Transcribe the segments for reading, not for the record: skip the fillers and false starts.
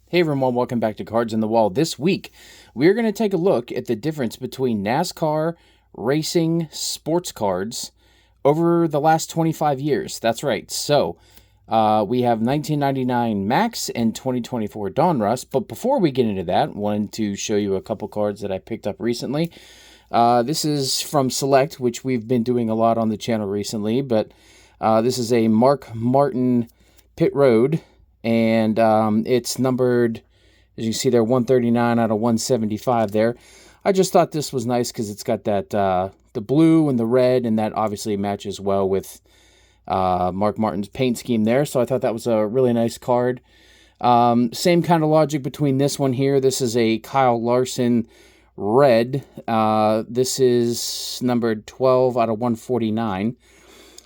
Hey everyone, welcome back to Cards on the Wall. This week, we're going to take a look at the difference between NASCAR racing sports cards over the last 25 years. That's right. So, we have 1999 Maxx and 2024 Donruss. But before we get into that, I wanted to show you a couple cards that I picked up recently. This is from Select, which we've been doing a lot on the channel recently. But this is a Mark Martin Pit Road. And it's numbered, as you see there, 139 out of 175 there. I just thought this was nice because it's got that the blue and the red, and that obviously matches well with Mark Martin's paint scheme there. So I thought that was a really nice card. Same kind of logic between this one here. This is a Kyle Larson red. This is numbered 12 out of 149.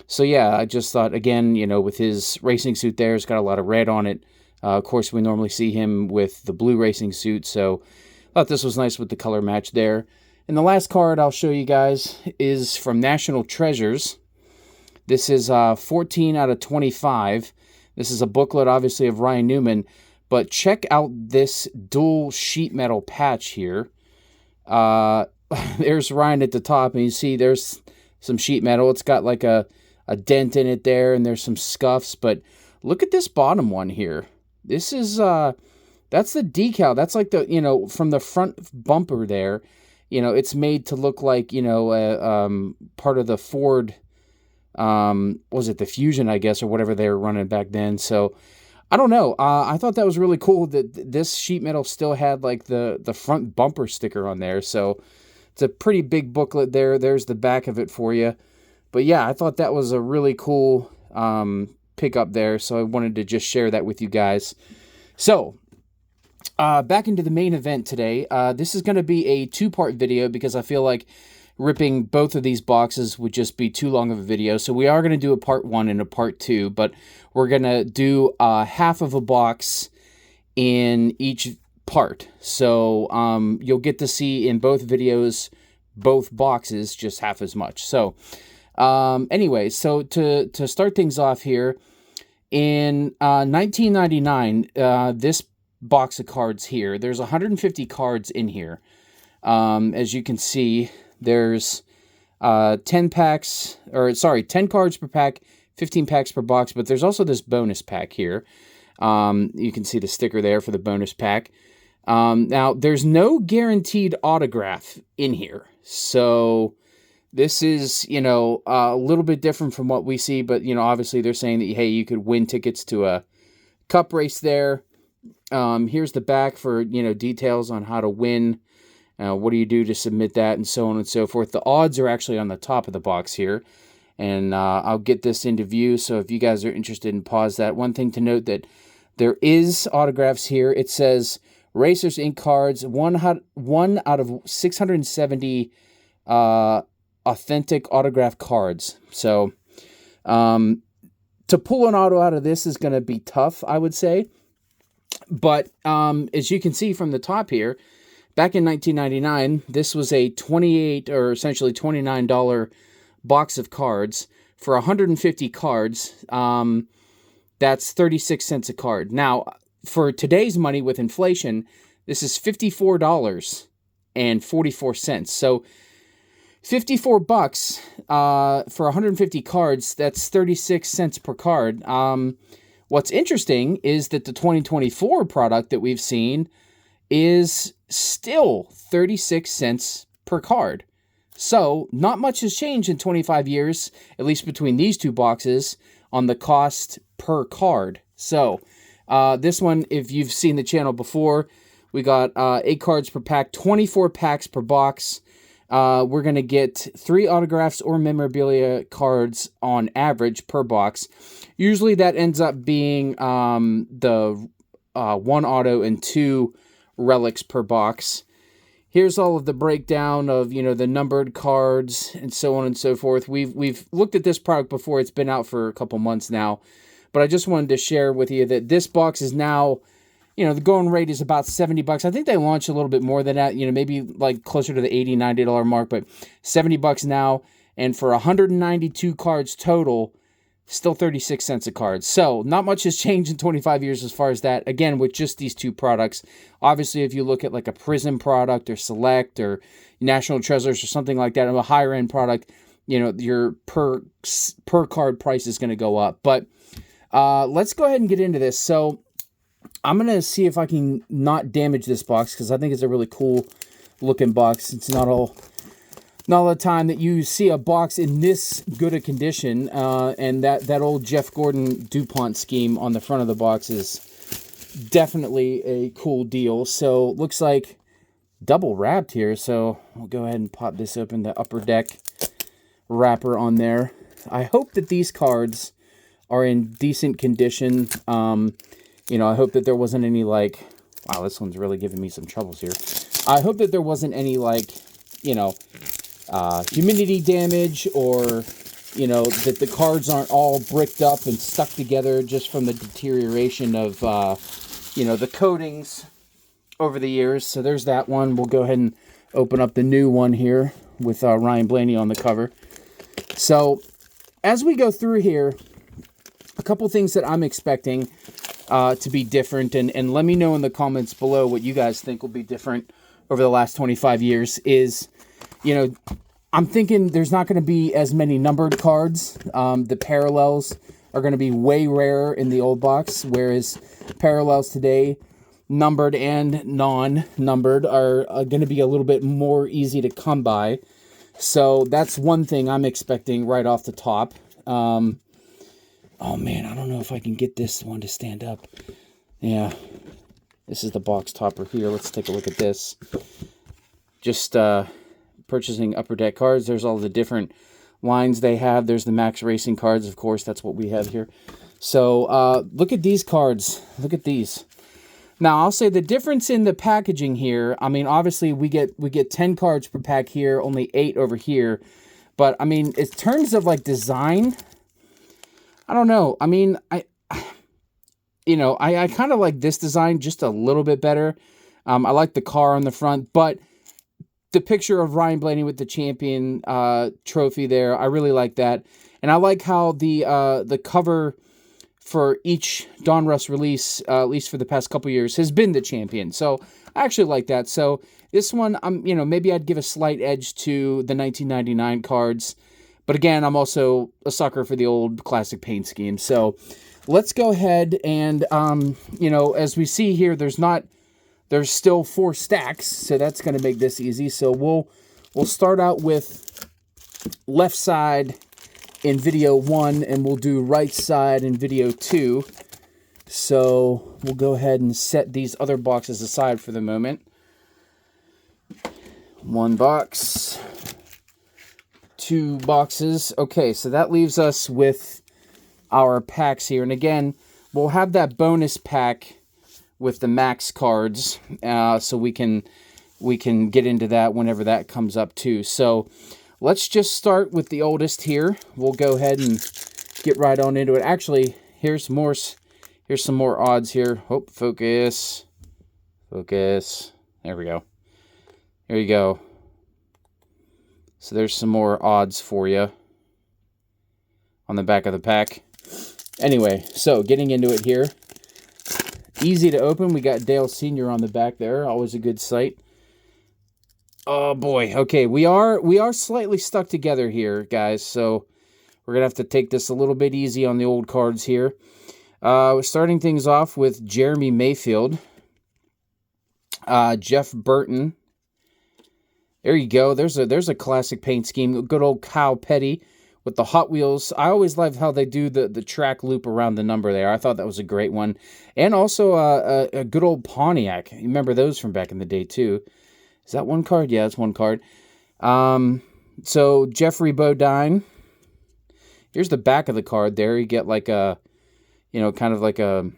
So yeah, I just thought, again, with his racing suit there, it's got a lot of red on it. Of course, we normally see him with the blue racing suit, so I thought this was nice with the color match there. And the last card I'll show you guys is from National Treasures. This is 14 out of 25. This is a booklet, obviously, of Ryan Newman, but check out this dual sheet metal patch here. There's Ryan at the top, and you see there's some sheet metal. It's got like a dent in it there, and there's some scuffs, but look at this bottom one here. This is that's the decal. That's like the from the front bumper there, it's made to look like part of the Ford, was it the Fusion, I guess, or whatever they were running back then. So I don't know. I thought that was really cool that this sheet metal still had like the front bumper sticker on there. So it's a pretty big booklet there. There's the back of it for you. But yeah, I thought that was a really cool pickup there, so I wanted to just share that with you guys. So, back into the main event today. This is going to be a two-part video because I feel like ripping both of these boxes would just be too long of a video. So we are going to do a part one and a part two, but we're going to do half of a box in each part. So you'll get to see in both videos, both boxes, just half as much. So anyway, so to start things off here, in 1999, this box of cards here, there's 150 cards in here. As you can see, there's 10 cards per pack, 15 packs per box, but there's also this bonus pack here. You can see the sticker there for the bonus pack. Now, there's no guaranteed autograph in here, so this is, a little bit different from what we see, but, obviously they're saying that, hey, you could win tickets to a cup race there. Here's the back for, details on how to win. What do you do to submit that, and so on and so forth. The odds are actually on the top of the box here, and I'll get this into view, so if you guys are interested, pause that. One thing to note that there is autographs here. It says Racers Inc. cards, one out of 670 authentic autograph cards. So to pull an auto out of this is going to be tough, I would say. But as you can see from the top here, back in 1999, this was a $28 or essentially $29 box of cards. For 150 cards, that's 36 cents a card. Now, for today's money with inflation, this is $54.44. So $54 for 150 cards, that's 36 cents per card. What's interesting is that the 2024 product that we've seen is still 36 cents per card. So not much has changed in 25 years, at least between these two boxes, on the cost per card. So this one, if you've seen the channel before, we got 8 cards per pack, 24 packs per box. We're going to get 3 autographs or memorabilia cards on average per box. Usually that ends up being the 1 auto and 2 relics per box. Here's all of the breakdown of, the numbered cards and so on and so forth. We've looked at this product before. It's been out for a couple months now. But I just wanted to share with you that this box is now, the going rate is about $70. I think they launched a little bit more than that, maybe like closer to the $80, $90 mark, but $70 now. And for 192 cards total, Still 36 cents a card. So not much has changed in 25 years as far as that. Again, with just these two products. Obviously, if you look at like a Prism product or Select or National Treasures or something like that, a higher end product, you know, your per card price is going to go up. But let's go ahead and get into this. So I'm going to see if I can not damage this box, because I think it's a really cool looking box. It's not all the time that you see a box in this good a condition, and that old Jeff Gordon DuPont scheme on the front of the box is definitely a cool deal. So looks like double wrapped here, so we'll go ahead and pop this open, the Upper Deck wrapper on there. I hope that these cards are in decent condition. You know, I hope that there wasn't any, like, wow, this one's really giving me some troubles here. I hope that there wasn't any, like, you know, humidity damage, or, you know, that the cards aren't all bricked up and stuck together just from the deterioration of, you know, the coatings over the years. So there's that one. We'll go ahead and open up the new one here with Ryan Blaney on the cover. So as we go through here, a couple things that I'm expecting to be different, and let me know in the comments below what you guys think will be different over the last 25 years is, you know, I'm thinking there's not going to be as many numbered cards. The parallels are going to be way rarer in the old box, whereas parallels today, numbered and non-numbered, are going to be a little bit more easy to come by. So that's one thing I'm expecting right off the top. Oh man, I don't know if I can get this one to stand up. Yeah, this is the box topper here. Let's take a look at this. Just purchasing Upper Deck cards. There's all the different lines they have. There's the Max Racing cards, of course. That's what we have here. So look at these cards. Look at these. Now, I'll say the difference in the packaging here, I mean, obviously we get 10 cards per pack here, only 8 over here. But, I mean, in terms of, like, design, I don't know. I mean, I kind of like this design just a little bit better. I like the car on the front, but the picture of Ryan Blaney with the champion trophy there, I really like that. And I like how the cover for each Donruss release, at least for the past couple years, has been the champion. So I actually like that. So this one, maybe I'd give a slight edge to the 1999 cards. But again, I'm also a sucker for the old classic paint scheme. So let's go ahead and, as we see here, there's still 4 stacks. So that's going to make this easy. So we'll start out with left side in video 1, and we'll do right side in video 2. So we'll go ahead and set these other boxes aside for the moment. 1 box. 2 boxes. Okay, so that leaves us with our packs here. And again, we'll have that bonus pack with the Max cards, so we can get into that whenever that comes up too. So let's just start with the oldest here. We'll go ahead and get right on into it. Actually, here's some more odds here. Oh, focus. There we go. Here you go. So there's some more odds for you on the back of the pack. Anyway, so getting into it here. Easy to open. We got Dale Sr. on the back there. Always a good sight. Oh boy. Okay, we are slightly stuck together here, guys. So we're going to have to take this a little bit easy on the old cards here. We're starting things off with Jeremy Mayfield. Jeff Burton. There you go. There's a classic paint scheme. Good old Kyle Petty with the Hot Wheels. I always love how they do the track loop around the number there. I thought that was a great one. And also a good old Pontiac. You remember those from back in the day too. Is that 1 card? Yeah, it's 1 card. So Jeffrey Bodine. Here's the back of the card there. You get like a, kind of like a,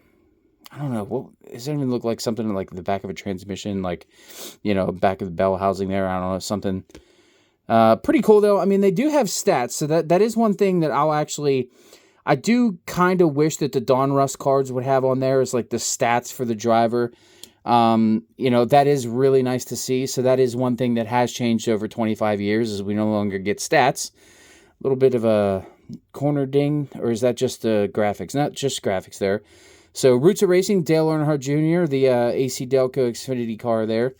I don't know, what does it even look like? Something like the back of a transmission, like, back of the bell housing there. I don't know, something pretty cool though. I mean, they do have stats, so that is one thing that I do kind of wish that the Donruss cards would have on there, is like the stats for the driver. That is really nice to see. So that is one thing that has changed over 25 years, is we no longer get stats. A little bit of a corner ding, or is that just the graphics? Not just graphics there. So Roots of Racing, Dale Earnhardt Jr., the AC Delco Xfinity car there.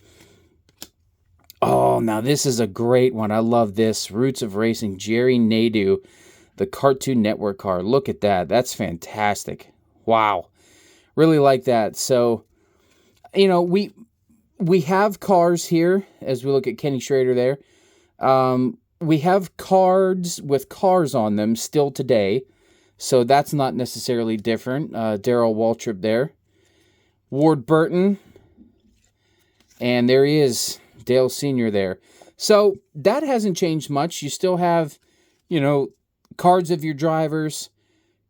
Oh, now this is a great one. I love this. Roots of Racing, Jerry Nadeau, the Cartoon Network car. Look at that. That's fantastic. Wow. Really like that. So, you know, we have cars here, as we look at Kenny Schrader there. We have cards with cars on them still today. So that's not necessarily different. Darrell Waltrip there. Ward Burton. And there he is, Dale Sr. there. So that hasn't changed much. You still have, you know, cards of your drivers,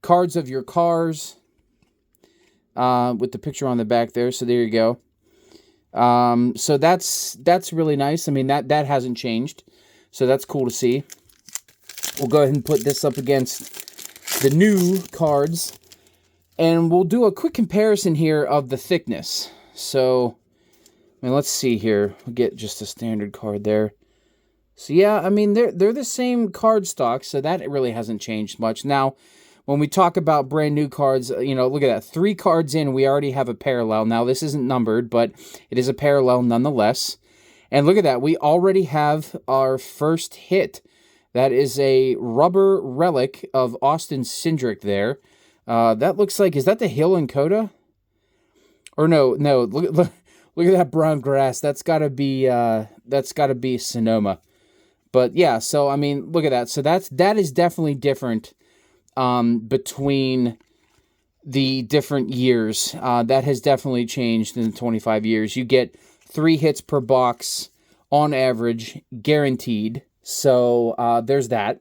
cards of your cars, with the picture on the back there. So there you go. So that's really nice. I mean, that hasn't changed. So that's cool to see. We'll go ahead and put this up against the new cards, and we'll do a quick comparison here of the thickness. So, I mean, let's see here. We'll get just a standard card there. So yeah, I mean, they're the same card stock, so that really hasn't changed much. Now, when we talk about brand new cards, you know, look at that. 3 cards in, we already have a parallel. Now, this isn't numbered, but it is a parallel nonetheless. And look at that. We already have our first hit. That is a rubber relic of Austin Cindric there. That looks like, is that the hill in Coda? Or no, look at that brown grass. That's gotta be Sonoma. But yeah, so I mean, look at that. So that is definitely different between the different years. That has definitely changed in the 25 years. You get 3 hits per box on average, guaranteed. So there's that.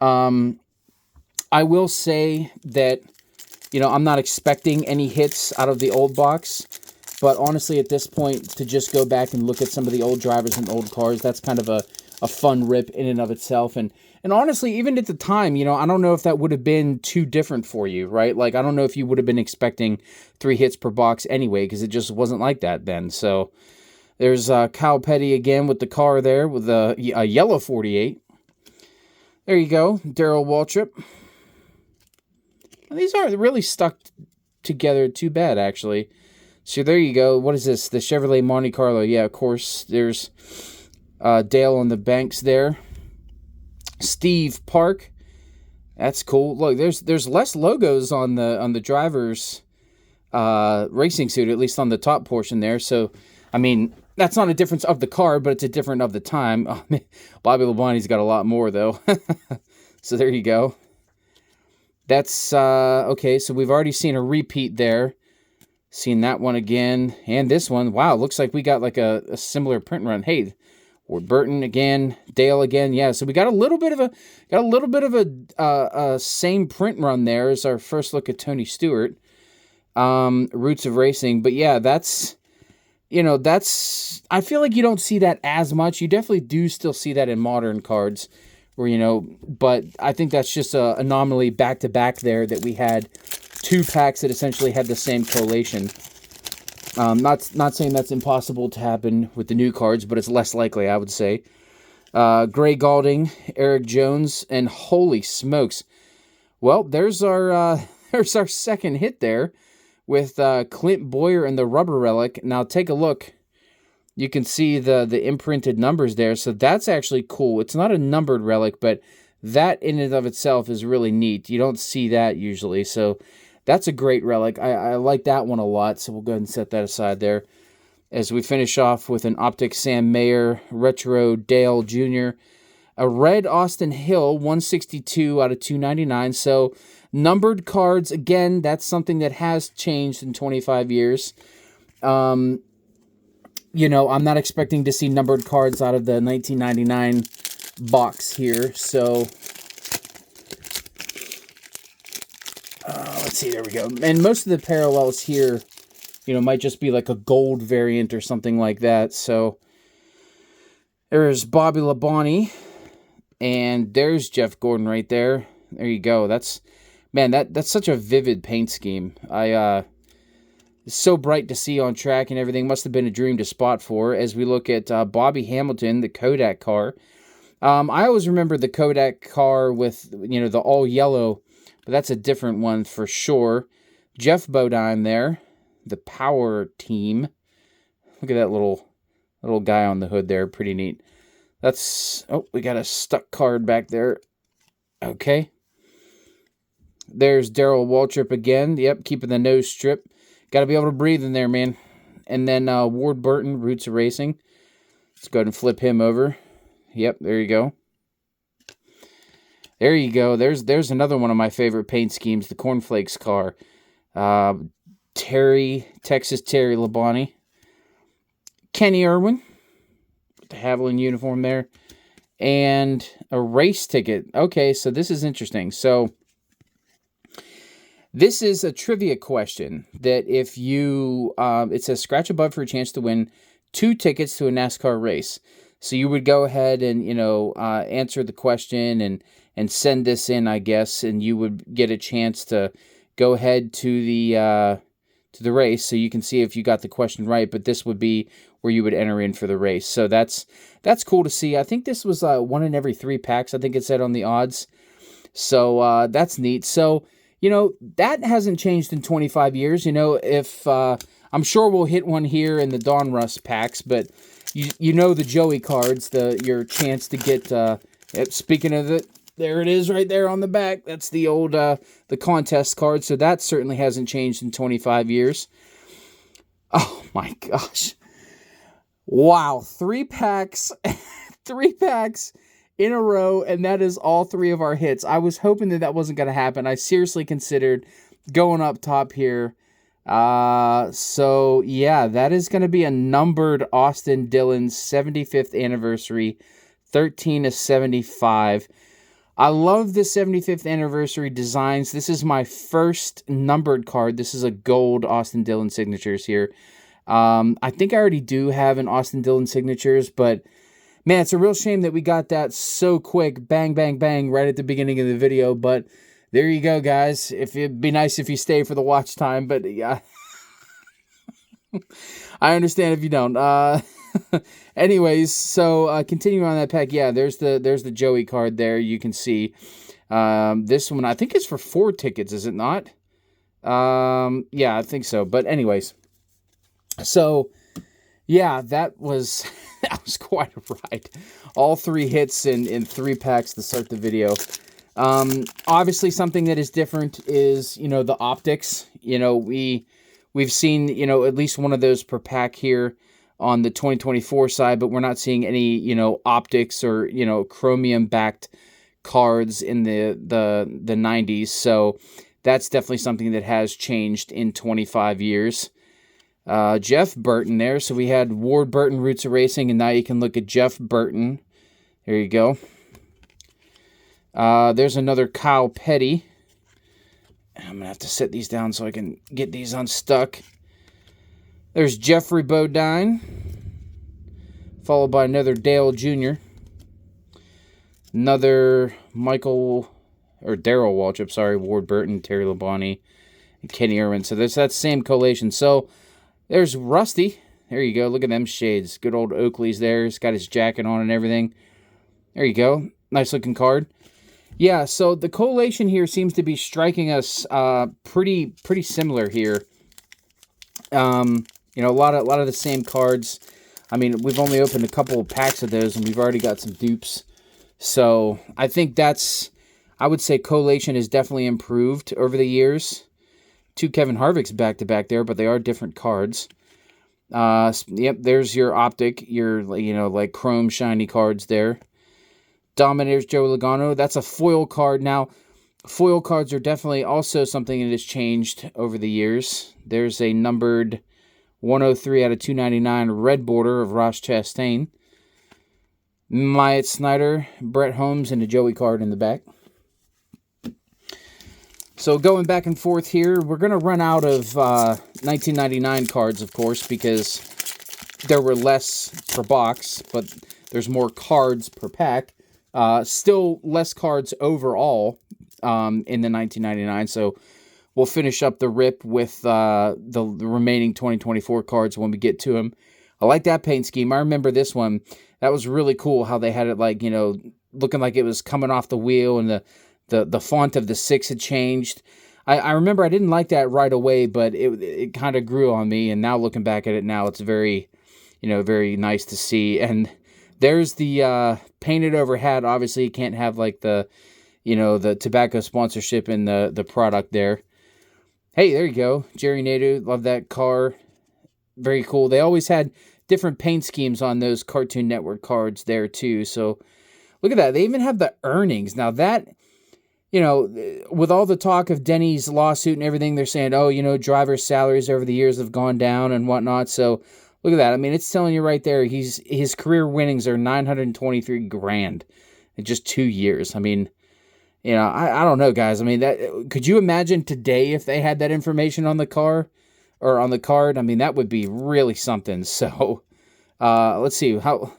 I will say that, you know, I'm not expecting any hits out of the old box. But honestly, at this point, to just go back and look at some of the old drivers and old cars, that's kind of a fun rip in and of itself. And honestly, even at the time, you know, I don't know if that would have been too different for you, right? Like, I don't know if you would have been expecting 3 hits per box anyway, because it just wasn't like that then. So there's Kyle Petty again with the car there with a yellow 48. There you go, Darrell Waltrip. These aren't really stuck together too bad, actually. So there you go. What is this? The Chevrolet Monte Carlo. Yeah, of course. There's Dale on the banks there. Steve Park. That's cool. Look, there's less logos on the driver's racing suit, at least on the top portion there. So, I mean, that's not a difference of the car, but it's a difference of the time. Oh, man, Bobby Labonte's got a lot more, though. So there you go. That's, okay, so we've already seen a repeat there. Seen that one again, and this one. Wow, looks like we got like a similar print run. Hey, Ward Burton again, Dale again. Yeah, so we got a little bit of a same print run there as our first look at Tony Stewart. Roots of Racing, but yeah, that's, you know, that's, I feel like you don't see that as much. You definitely do still see that in modern cards, where, you know, but I think that's just an anomaly back to back there that we had 2 packs that essentially had the same collation. Not saying that's impossible to happen with the new cards, but it's less likely, I would say. Gray Galding, Eric Jones, and holy smokes. Well, there's our second hit there with Clint Boyer and the rubber relic. Now take a look. You can see the imprinted numbers there, so that's actually cool. It's not a numbered relic, but that in and of itself is really neat. You don't see that usually, so that's a great relic. I like that one a lot, so we'll go ahead and set that aside there. As we finish off with an Optic Sam Mayer, Retro Dale Jr., a red Austin Hill, 162 out of 299. So numbered cards, again, that's something that has changed in 25 years. You know, I'm not expecting to see numbered cards out of the 1999 box here, so let's see, there we go. And most of the parallels here, you know, might just be like a gold variant or something like that. So there's Bobby Labonte, and there's Jeff Gordon right there. There you go. That's, man, that's such a vivid paint scheme. It's so bright to see on track and everything. Must have been a dream to spot for. As we look at Bobby Hamilton, the Kodak car. I always remember the Kodak car with, the all yellow, but that's a different one for sure. Jeff Bodine there, the Power Team. Look at that little guy on the hood there, pretty neat. We got a stuck card back there. Okay. There's Darrell Waltrip again. Yep, keeping the nose strip. Got to be able to breathe in there, man. And then Ward Burton, Roots of Racing. Let's go ahead and flip him over. Yep, there you go. There you go. There's another one of my favorite paint schemes, the Cornflakes car. Texas Terry Labonte. Kenny Irwin, with the Haviland uniform there. And a race ticket. Okay, so this is interesting. So this is a trivia question that if you, it says scratch above for a chance to win 2 tickets to a NASCAR race. So you would go ahead and, answer the question and send this in, I guess, and you would get a chance to go ahead to the race, so you can see if you got the question right. But this would be where you would enter in for the race. So that's cool to see. I think this was 1 in every 3 packs. I think it said on the odds. So that's neat. So that hasn't changed in 25 years. If I'm sure we'll hit one here in the Donruss packs, but the Joey cards, your chance to get. Speaking of it, there it is right there on the back. That's the old the contest card. So that certainly hasn't changed in 25 years. Oh my gosh! Wow, 3 packs, 3 packs in a row, and that is all 3 of our hits. I was hoping that wasn't going to happen. I seriously considered going up top here. So yeah, that is going to be a numbered Austin Dillon 75th anniversary, 13/75. I love the 75th anniversary designs. This is my first numbered card. This is a gold Austin Dillon signatures here. I think I already do have an Austin Dillon signatures, but man, it's a real shame that we got that so quick, bang, bang, bang, right at the beginning of the video. But there you go, guys. It'd be nice if you stay for the watch time, but yeah, I understand if you don't. Anyways, so continuing on that pack, yeah, there's the Joey card there. You can see this one. I think it's for 4 tickets, is it not? Yeah, I think so. But anyways, so yeah, that was quite a ride. All 3 hits in 3 packs to start the video. Obviously, something that is different is the optics. We've seen at least one of those per pack here on the 2024 side, but we're not seeing any optics or chromium backed cards in the 90s. So that's definitely something that has changed in 25 years. Jeff Burton there. So we had Ward Burton, Roots of Racing, and now you can look at Jeff Burton. There you go. There's another Kyle Petty. I'm going to have to set these down so I can get these unstuck. There's Jeffrey Bodine, followed by another Dale Jr. Another Darrell Waltrip, Ward Burton, Terry Labonte, and Kenny Irwin. So there's that same collation. So there's Rusty. There you go. Look at them shades. Good old Oakley's there. He's got his jacket on and everything. There you go. Nice looking card. Yeah, so the collation here seems to be striking us pretty similar here. A lot of the same cards. I mean, we've only opened a couple of packs of those, and we've already got some dupes. So I think I would say collation has definitely improved over the years. 2 Kevin Harvick's back-to-back there, but they are different cards. Yep, there's your optic, your like chrome shiny cards there. Dominator's Joe Logano. That's a foil card. Now, foil cards are definitely also something that has changed over the years. There's a numbered 103 out of 299 red border of Ross Chastain. Myatt Snyder, Brett Holmes, and a Joey card in the back. So going back and forth here, we're going to run out of 1999 cards, of course, because there were less per box, but there's more cards per pack. Still less cards overall in the 1999, so we'll finish up the rip with the remaining 2024 cards when we get to them. I like that paint scheme. I remember this one. That was really cool how they had it like, looking like it was coming off the wheel, and the font of the 6 had changed. I remember I didn't like that right away, but it kind of grew on me, and now looking back at it now, it's very, very nice to see. And there's the painted over hat. Obviously, you can't have like the tobacco sponsorship in the product there. Hey, there you go. Jerry Nadeau, love that car. Very cool. They always had different paint schemes on those Cartoon Network cards there too. So look at that. They even have the earnings. Now that, with all the talk of Denny's lawsuit and everything, they're saying, drivers' salaries over the years have gone down and whatnot. So look at that. I mean, it's telling you right there, his career winnings are $923,000 in just 2 years. I mean, I don't know, guys. I mean, could you imagine today if they had that information on the car or on the card? I mean, that would be really something. So, let's see how.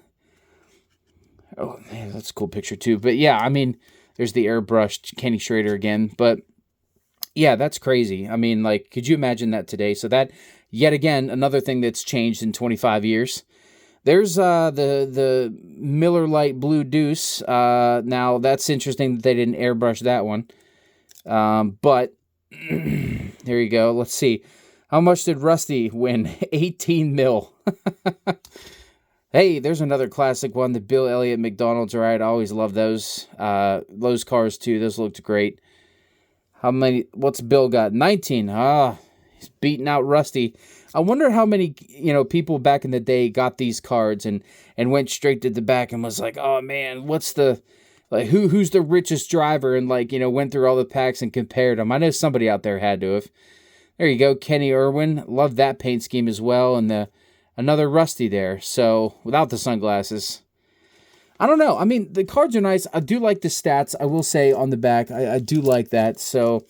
Oh, man, that's a cool picture too. But yeah, I mean, there's the airbrushed Kenny Schrader again. But yeah, that's crazy. I mean, like, could you imagine that today? So that, yet again, another thing that's changed in 25 years. There's the Miller Lite Blue Deuce. Now, that's interesting that they didn't airbrush that one. But there you go. Let's see. How much did Rusty win? 18 mil. Hey, there's another classic one. The Bill Elliott McDonald's ride. I always love those. Those cars, too. Those looked great. How many? What's Bill got? 19. He's beating out Rusty. I wonder how many, people back in the day got these cards and went straight to the back and was like, oh man, what's the, like, who's the richest driver? And like, went through all the packs and compared them. I know somebody out there had to have. There you go. Kenny Irwin. Love that paint scheme as well. And another Rusty there. So without the sunglasses. I don't know. I mean, the cards are nice. I do like the stats. I will say on the back, I do like that. So,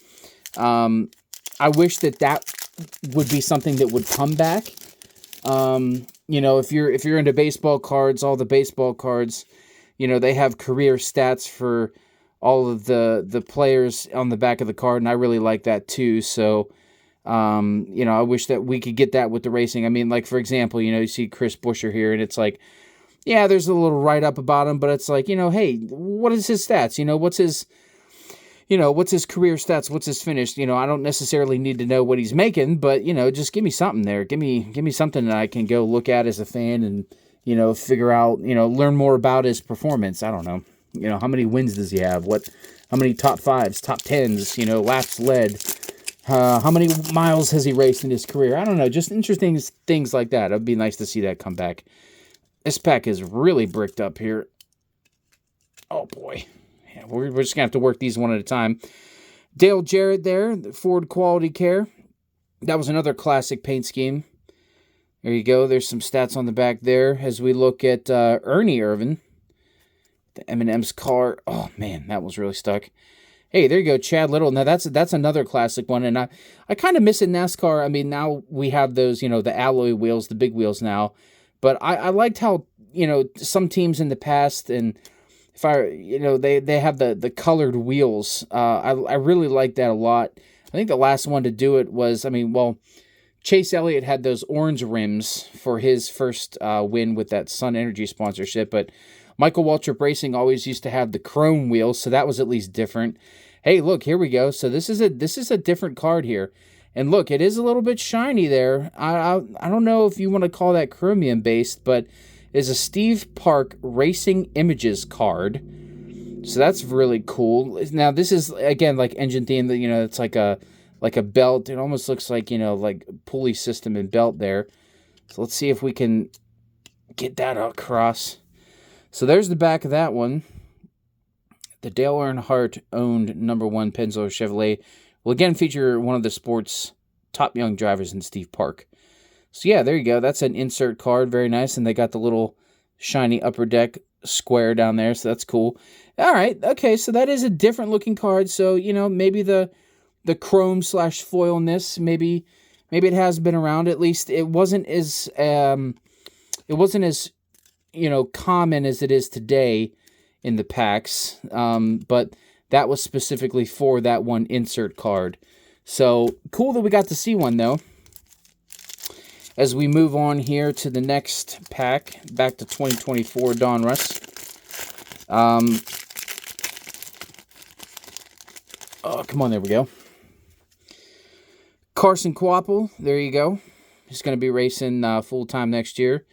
I wish that would be something that would come back. If you're into baseball cards, all the baseball cards, they have career stats for all of the players on the back of the card, and I really like that too. So, I wish that we could get that with the racing. I mean, like, for example, you see Chris Buescher here, and it's like, yeah, there's a little write-up about him, but it's like, hey, what is his stats? What's his career stats? What's his finish? I don't necessarily need to know what he's making, but, just give me something there. Give me something that I can go look at as a fan and, figure out, learn more about his performance. I don't know. How many wins does he have? How many top 5s, top 10s, laps led? How many miles has he raced in his career? I don't know. Just interesting things like that. It'd be nice to see that come back. This pack is really bricked up here. Oh, boy. Yeah, we're just going to have to work these one at a time. Dale Jarrett there, the Ford Quality Care. That was another classic paint scheme. There you go. There's some stats on the back there as we look at Ernie Irvan. The M&M's car. Oh, man, that was really stuck. Hey, there you go, Chad Little. Now, that's another classic one, and I kind of miss it in NASCAR. I mean, now we have those, the alloy wheels, the big wheels now. But I liked how, some teams in the past, and if they have the colored wheels. I really like that a lot. I think the last one to do it was, Chase Elliott had those orange rims for his first win with that Sun Energy sponsorship, but Michael Waltrip Racing always used to have the chrome wheels, so that was at least different. Hey, look, here we go. So this is a different card here. And look, it is a little bit shiny there. I don't know if you want to call that chromium based, but it's a Steve Park Racing Images card. So that's really cool. Now this is again like engine theme. It's like a belt. It almost looks like like pulley system and belt there. So let's see if we can get that across. So there's the back of that one. The Dale Earnhardt owned #1 Pennzoil Chevrolet will again feature one of the sport's top young drivers in Steve Park. So yeah, there you go. That's an insert card. Very nice. And they got the little shiny Upper Deck square down there. So that's cool. All right. Okay. So that is a different looking card. So, maybe the chrome / foilness, maybe it has been around. At least it wasn't as common as it is today in the packs. But that was specifically for that one insert card. So cool that we got to see one though. as we move on here to the next pack, back to 2024 Donruss. Oh, come on, there we go. Carson Kvapil, there you go. He's going to be racing full-time next year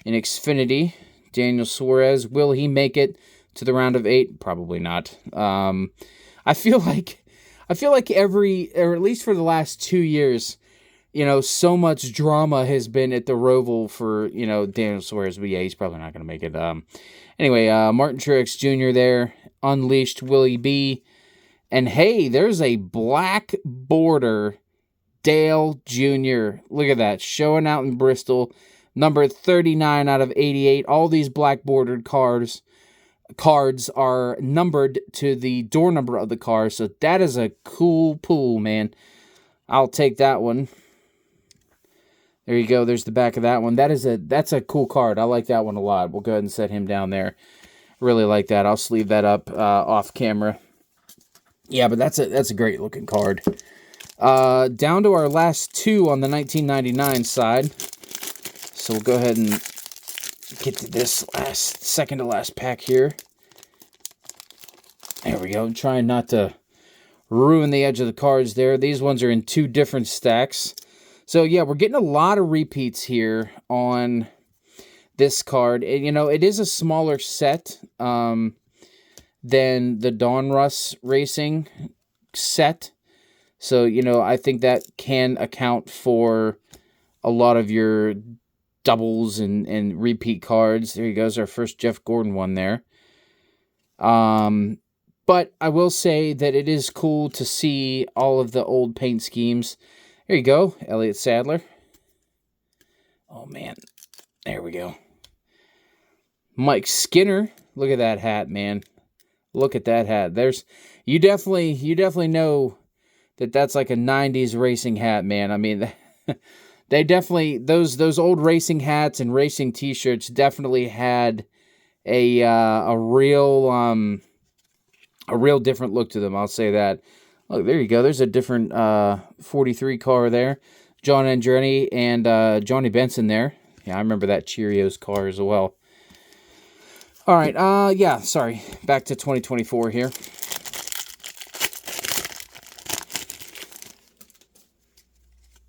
in Xfinity. Daniel Suarez, will he make it to the round of 8? Probably not. I feel like every, or at least for the last 2 years, so much drama has been at the Roval for, Daniel Suarez, but yeah, he's probably not going to make it. Anyway, Martin Truex Jr. there, Unleashed, will he be? And hey, there's a black border Dale Jr. Look at that, showing out in Bristol. Number 39 out of 88. All these black bordered cards are numbered to the door number of the car. So that is a cool pull, man. I'll take that one. There you go. There's the back of that one. That's a cool card. I like that one a lot. We'll go ahead and set him down there. Really like that. I'll sleeve that up off camera. Yeah, but that's a great looking card. Down to our last two on the 1999 side. So we'll go ahead and get to this second to last pack here. There we go. I'm trying not to ruin the edge of the cards there. These ones are in 2 different stacks. So yeah, we're getting a lot of repeats here on this card. It is a smaller set than the Donruss Racing set. So, I think that can account for a lot of your doubles and repeat cards. There he goes, our first Jeff Gordon one there. But I will say that it is cool to see all of the old paint schemes. There you go, Elliott Sadler. Oh, man. There we go. Mike Skinner. Look at that hat, man. Look at that hat. You definitely know that's like a 90s racing hat, man. I mean, they definitely, those old racing hats and racing t-shirts definitely had a real different look to them. I'll say that. Look, there you go. There's a different 43 car there. John Andretti and Johnny Benson there. Yeah, I remember that Cheerios car as well. All right, yeah, sorry. Back to 2024 here.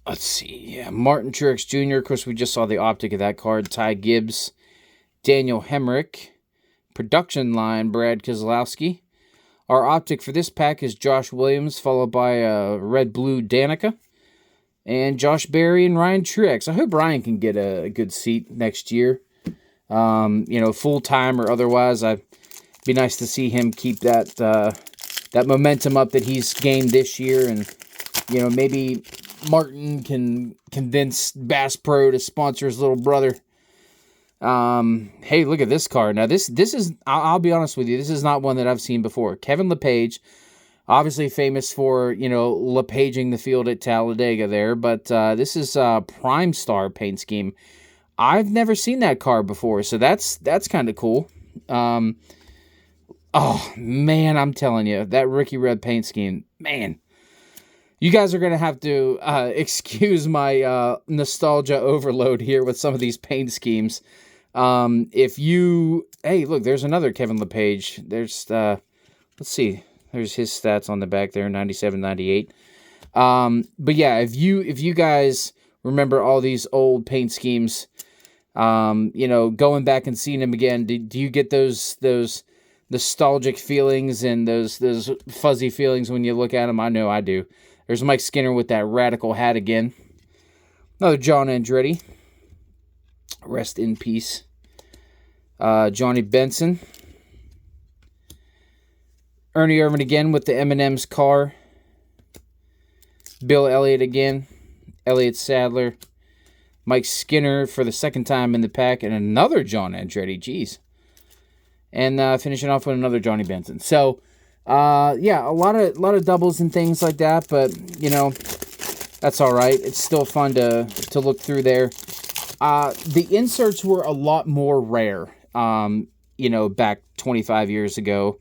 Let's see. Yeah, Martin Truex Jr. Of course, we just saw the optic of that card. Ty Gibbs, Daniel Hemrick, production line Brad Keselowski. Our optic for this pack is Josh Williams, followed by red-blue Danica, and Josh Berry and Ryan Truex. I hope Ryan can get a good seat next year. Full-time or otherwise. It'd be nice to see him keep that momentum up that he's gained this year, and maybe Martin can convince Bass Pro to sponsor his little brother. Hey, look at this card. Now, this is, I'll be honest with you, this is not one that I've seen before. Kevin LePage, obviously famous for, LePaging the field at Talladega there, but this is Prime Star paint scheme. I've never seen that card before, so that's kind of cool. Oh, man, I'm telling you, that Ricky Red paint scheme, man. You guys are going to have to excuse my nostalgia overload here with some of these paint schemes. Hey, look, there's another Kevin LePage. There's, let's see, there's his stats on the back there, 97, 98. But yeah, if you guys remember all these old paint schemes, going back and seeing them again, do you get those nostalgic feelings and those fuzzy feelings when you look at them? I know I do. There's Mike Skinner with that radical hat again. Another John Andretti. Rest in peace. Johnny Benson. Ernie Irvan again with the M&M's car. Bill Elliott again. Elliott Sadler. Mike Skinner for the second time in the pack. And another John Andretti. Jeez. And finishing off with another Johnny Benson. So, yeah, a lot of doubles and things like that, but that's all right. It's still fun to look through there. The inserts were a lot more rare, back 25 years ago.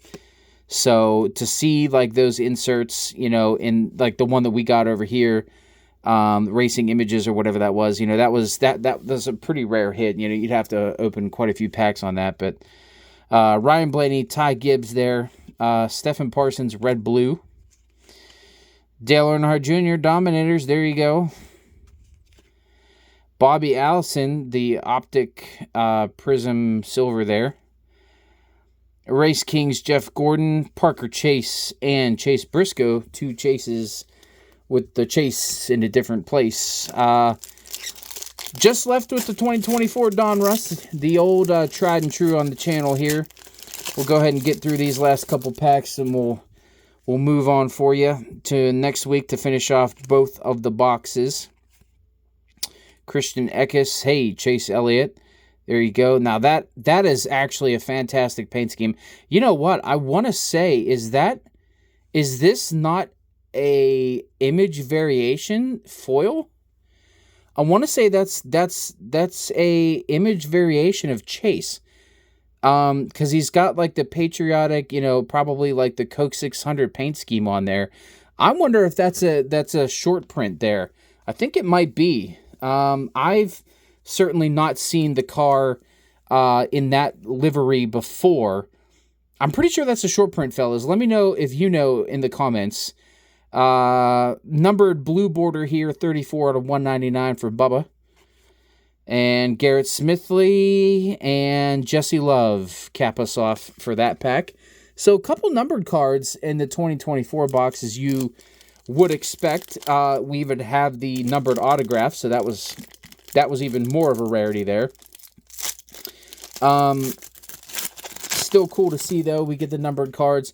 So to see like those inserts, in like the one that we got over here, Racing Images or whatever that was. That was a pretty rare hit. You'd have to open quite a few packs on that. But Ryan Blaney, Ty Gibbs there, Stephen Parsons, Red Blue, Dale Earnhardt Jr., Dominators, there you go. Bobby Allison, the Optic Prism Silver there. Race Kings, Jeff Gordon, Parker Chase, and Chase Briscoe. 2 chases with the chase in a different place. Just left with the 2024 Donruss, the old tried and true on the channel here. We'll go ahead and get through these last couple packs, and we'll move on for you to next week to finish off both of the boxes. Christian Eckes, hey, Chase Elliott. There you go. Now that is actually a fantastic paint scheme. You know what? I want to say, is this not a image variation foil? I want to say that's a image variation of Chase. Because he's got like the patriotic, probably like the Coke 600 paint scheme on there. I wonder if that's a short print there. I think it might be. I've certainly not seen the car in that livery before. I'm pretty sure that's a short print, fellas. Let me know if you know in the comments. Numbered blue border here, 34 out of 199 for Bubba. And Garrett Smithley and Jesse Love cap us off for that pack. So a couple numbered cards in the 2024 box, as you would expect. We would have the numbered autograph, so that was even more of a rarity there. Still cool to see, though. We get the numbered cards.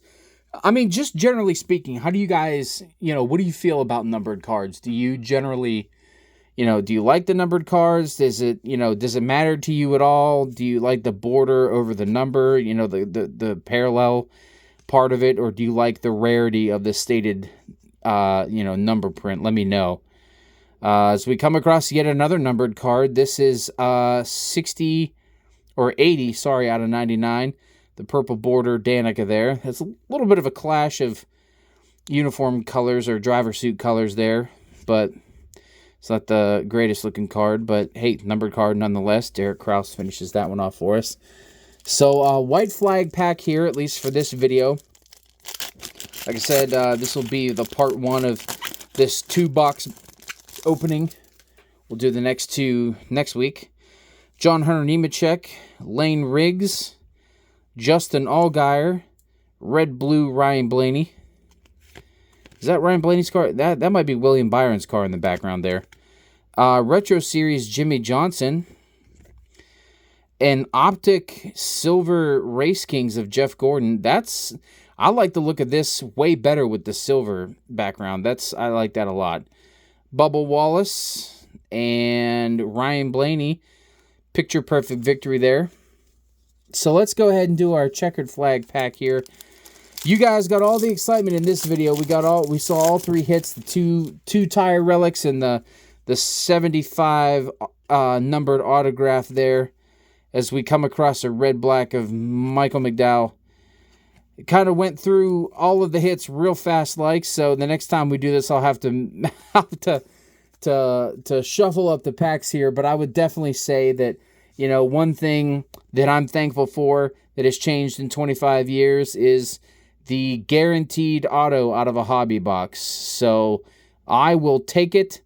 I mean, just generally speaking, how do you guys, what do you feel about numbered cards? Do you generally, do you like the numbered cards? Does it matter to you at all? Do you like the border over the number, the parallel part of it? Or do you like the rarity of the stated, number print? Let me know. As we come across yet another numbered card, this is 80 out of 99. The purple border Danica there. It's a little bit of a clash of uniform colors or driver suit colors there, but it's not the greatest looking card. But hey, numbered card nonetheless. Derek Kraus finishes that one off for us. So white flag pack here, at least for this video. Like I said, this will be the part 1 of this 2-box opening. We'll do the next 2 next week. John Hunter Nemechek, Lane Riggs, Justin Allgaier, Red Blue Ryan Blaney. Is that Ryan Blaney's car? That might be William Byron's car in the background there. Retro Series Jimmy Johnson. And Optic Silver Race Kings of Jeff Gordon. I like the look of this way better with the silver background. I like that a lot. Bubba Wallace and Ryan Blaney. Picture perfect victory there. So let's go ahead and do our checkered flag pack here. You guys got all the excitement in this video. We saw all 3 hits, the two tire relics and the 75 numbered autograph there, as we come across a red black of Michael McDowell. It kind of went through all of the hits real fast, so the next time we do this, I'll have to shuffle up the packs here. But I would definitely say that, one thing that I'm thankful for that has changed in 25 years is the guaranteed auto out of a hobby box. So I will take it.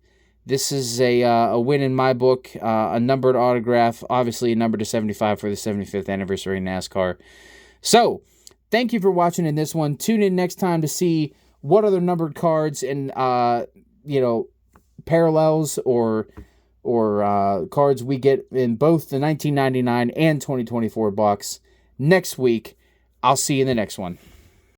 This is a win in my book. A numbered autograph, obviously a number to 75 for the 75th anniversary NASCAR. So thank you for watching in this one. Tune in next time to see what other numbered cards and parallels or cards we get in both the 1999 and 2024 box next week. I'll see you in the next one.